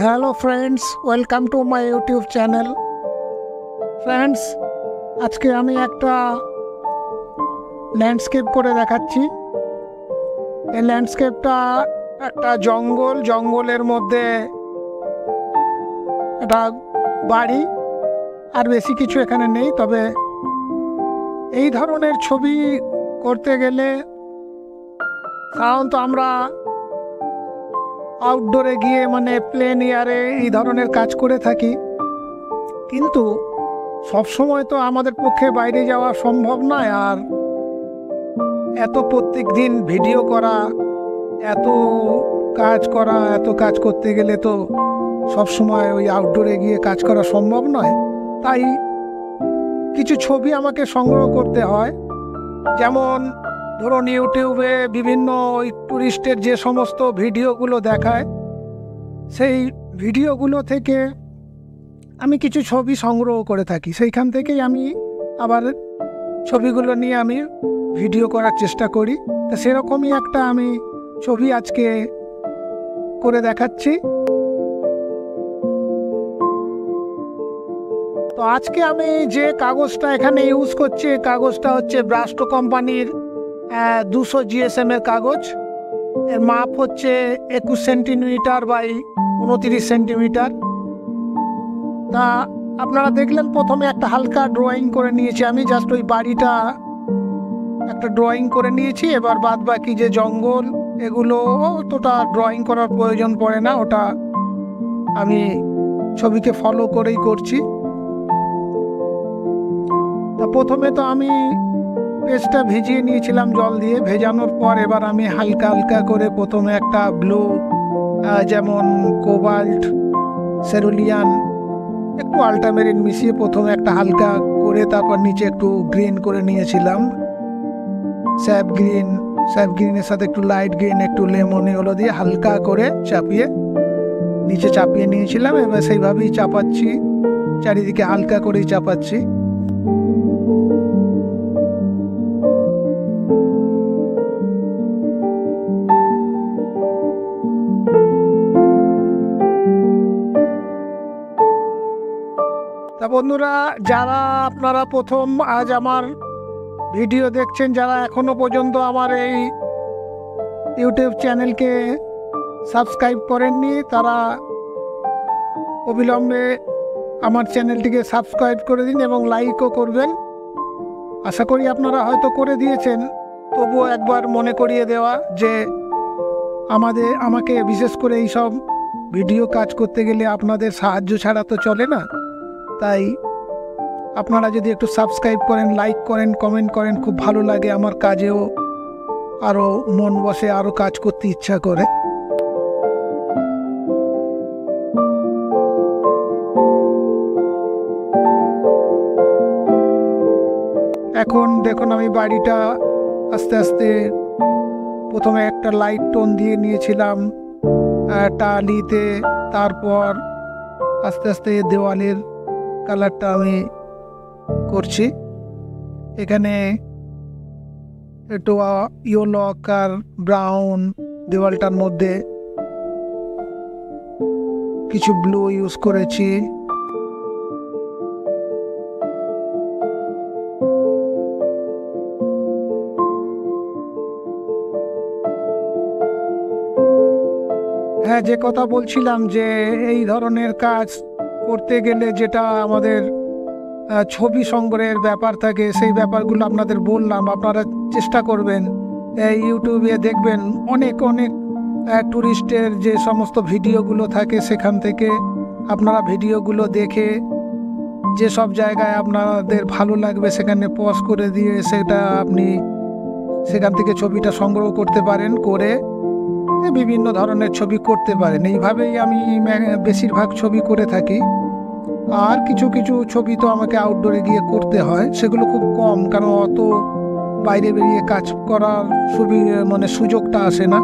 Hello friends, welcome to my YouTube channel. Friends, আজকে আমি একটা ল্যান্ডস্কেপ করে দেখাচ্ছি। এই ল্যান্ডস্কেপটা একটা জঙ্গলের মধ্যে একটা বাড়ি, আর বেশি কিছু এখানে নেই। তবে এই ধরনের ছবি করতে গেলে সাধারণত আমরা আউটডোরে গিয়ে মানে প্লেন এয়ারে এই ধরনের কাজ করে থাকি, কিন্তু সবসময় তো আমাদের পক্ষে বাইরে যাওয়া সম্ভব নয়। আর এত প্রত্যেক দিন ভিডিও করা, এত কাজ করতে গেলে তো সবসময় ওই আউটডোরে গিয়ে কাজ করা সম্ভব নয়। তাই কিছু ছবি আমাকে সংগ্রহ করতে হয়। যেমন ধরুন, ইউটিউবে বিভিন্ন ওই ট্যুরিস্টের যে সমস্ত ভিডিওগুলো দেখায়, সেই ভিডিওগুলো থেকে আমি কিছু ছবি সংগ্রহ করে থাকি। সেইখান থেকেই আমি আবার ছবিগুলো নিয়ে আমি ভিডিও করার চেষ্টা করি। তা সেরকমই একটা আমি ছবি আজকে করে দেখাচ্ছি। তো আজকে আমি যে কাগজটা এখানে ইউজ করছি, এই কাগজটা হচ্ছে ব্রাস্টো কোম্পানির 200 GSM এর কাগজ। এর মাপ হচ্ছে 21 সেন্টিমিটার বাই 29 সেন্টিমিটার। তা আপনারা দেখলেন প্রথমে একটা হালকা ড্রয়িং করে নিয়েছি আমি, জাস্ট ওই বাড়িটা একটা ড্রয়িং করে নিয়েছি। এবার বাদ বাকি যে জঙ্গল, এগুলো অতটা ড্রয়িং করার প্রয়োজন পড়ে না, ওটা আমি ছবিকে ফলো করেই করছি। তা প্রথমে তো আমি পেজটা ভিজিয়ে নিয়েছিলাম জল দিয়ে। ভেজানোর পর এবার আমি হালকা হালকা করে প্রথমে একটা ব্লু, যেমন কোবাল্ট, সেরুলিয়ান, একটু আল্টামেরিন মিশিয়ে প্রথমে একটা হালকা করে, তারপর নিচে একটু গ্রিন করে নিয়েছিলাম, স্যাপ গ্রিনের সাথে একটু লাইট গ্রিন, একটু লেমন হলো দিয়ে হালকা করে নিচে চাপিয়ে নিয়েছিলাম। এবার সেইভাবেই চাপাচ্ছি, চারিদিকে হালকা করেই চাপাচ্ছি। তা বন্ধুরা, যারা আপনারা প্রথম আজ আমার ভিডিও দেখছেন, যারা এখনো পর্যন্ত আমার এই ইউটিউব চ্যানেলকে সাবস্ক্রাইব করেননি, তারা অবিলম্বে আমার চ্যানেলটিকে সাবস্ক্রাইব করে দিন এবং লাইকও করবেন। আশা করি আপনারা হয়তো করে দিয়েছেন, তবুও একবার মনে করিয়ে দেওয়া যে আমাকে বিশেষ করে এই সব ভিডিও কাজ করতে গেলে আপনাদের সাহায্য ছাড়া তো চলে না। তাই আপনারা যদি একটু সাবস্ক্রাইব করেন, লাইক করেন, কমেন্ট করেন, খুব ভালো লাগে। আমার কাজেও আরও মন বসে, আরও কাজ করতে ইচ্ছা করে। এখন দেখুন, আমি বাড়িটা আস্তে আস্তে প্রথমে একটা লাইট টোন দিয়ে নিয়েছিলাম টালিতে, তারপর আস্তে আস্তে দেওয়ালের কালারটা আমি করছি। এখানে একটু ইয়েলো আর ব্রাউন, দেওয়ালটার মধ্যে কিছু ব্লু ইউজ করেছি। হ্যাঁ, যে কথা বলছিলাম, যে এই ধরনের কাজ করতে গেলে যেটা আমাদের ছবি সংগ্রহের ব্যাপার থাকে, সেই ব্যাপারগুলো আপনাদের বললাম। আপনারা চেষ্টা করবেন, ইউটিউবে দেখবেন অনেক অনেক ট্যুরিস্টের যে সমস্ত ভিডিওগুলো থাকে, সেখান থেকে আপনারা ভিডিওগুলো দেখে যে সব জায়গায় আপনাদের ভালো লাগবে সেখানে পজ করে দিয়ে আপনি সেখান থেকে ছবিটা সংগ্রহ করতে পারেন, করে বিভিন্ন ধরনের ছবি করতে পারেন। এইভাবেই আমি বেশিরভাগ ছবি করে থাকি। আর কিছু কিছু ছবি তো আমাকে আউটডোরে গিয়ে করতে হয়, সেগুলো খুব কম, কারণ অত বাইরে বেরিয়ে কাজ করার সুযোগটা আসে না।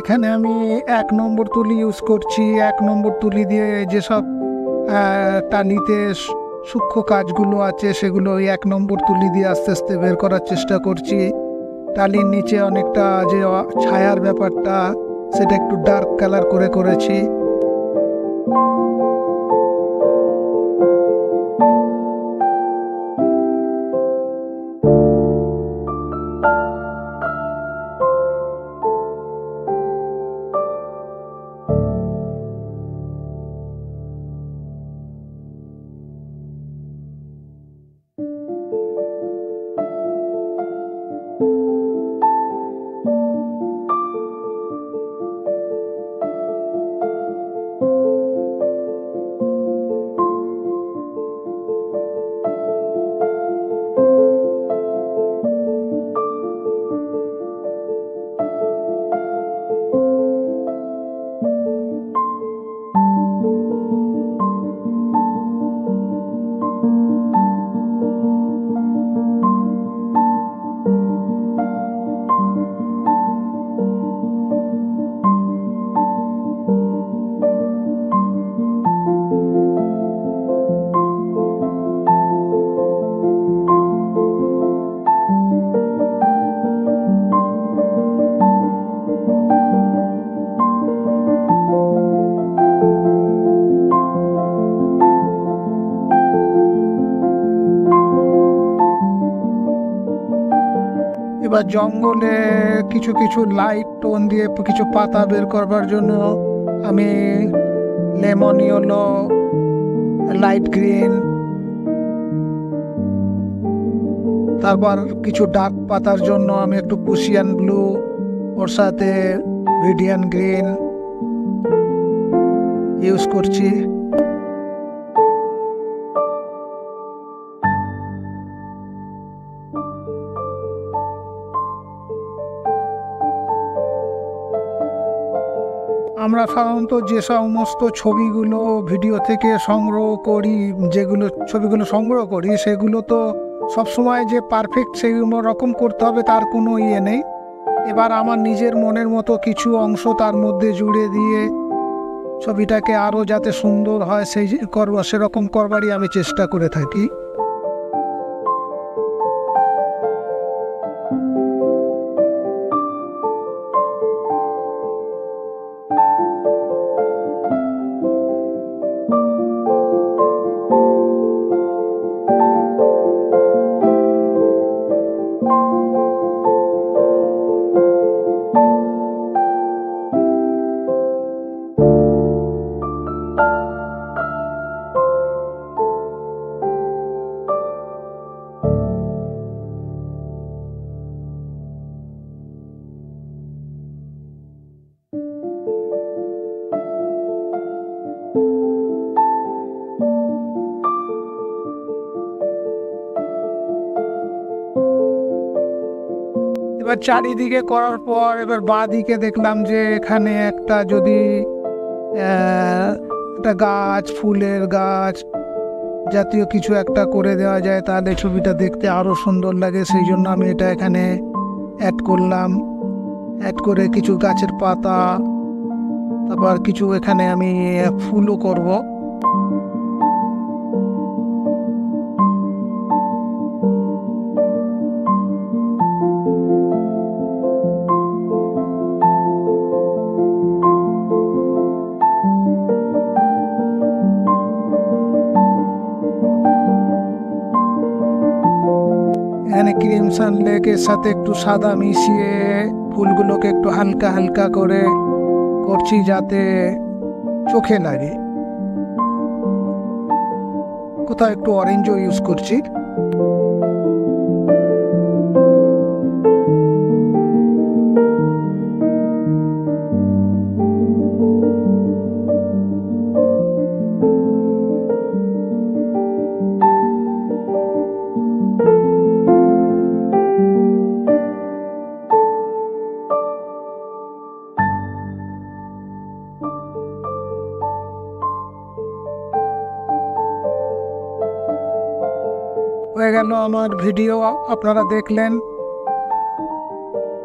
এখানে আমি 1 নম্বর তুলি ইউজ করছি। 1 নম্বর তুলি দিয়ে যেসব টালিতে সূক্ষ্ম কাজগুলো আছে সেগুলো ওই 1 নম্বর তুলি দিয়ে আস্তে আস্তে বের করার চেষ্টা করছি। টালির নিচে অনেকটা যে ছায়ার ব্যাপারটা সেটা একটু ডার্ক কালার করে করেছি। এবার জঙ্গলে কিছু কিছু লাইট টোন দিয়ে কিছু পাতা বের করবার জন্য আমি লেমন ইয়েলো, লাইট গ্রিন, তারপর কিছু ডার্ক পাতার জন্য আমি একটু পুশিয়ান ব্লু, ওর সাথে ভিডিয়ান গ্রিন ইউজ করছি। আমরা সাধারণত যে সমস্ত ছবিগুলো ভিডিও থেকে সংগ্রহ করি, যেগুলো ছবিগুলো সংগ্রহ করি সেগুলো তো সবসময় যে পারফেক্ট সেই রকম করতে হবে তার কোনো ইয়ে নেই। এবার আমার নিজের মনের মতো কিছু অংশ তার মধ্যে জুড়ে দিয়ে ছবিটাকে আরও যাতে সুন্দর হয় সেরকম করবারই আমি চেষ্টা করে থাকি। এবার চারিদিকে করার পর এবার বাঁ দিকে দেখলাম যে এখানে একটা যদি একটা গাছ, ফুলের গাছ জাতীয় কিছু একটা করে দেওয়া যায় তাহলে ছবিটা দেখতে আরও সুন্দর লাগে। সেই জন্য আমি এটা এখানে অ্যাড করলাম। অ্যাড করে কিছু গাছের পাতা, তারপর কিছু এখানে আমি ফুলও করব। এখানে ক্রিমসন লেকের সাথে একটু সাদা মিশিয়ে ফুলগুলোকে একটু হালকা হালকা করে করছি যাতে চোখে লাগে। কোথাও একটু অরেঞ্জও ইউজ করছি। হয়ে গেল আমার ভিডিও, আপনারা দেখলেন।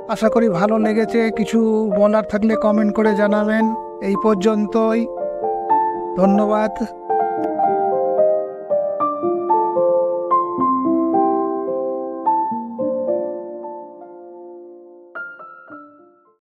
আশা করি ভালো লেগেছে। কিছু বলার থাকলে কমেন্ট করে জানাবেন। এই পর্যন্তই, ধন্যবাদ।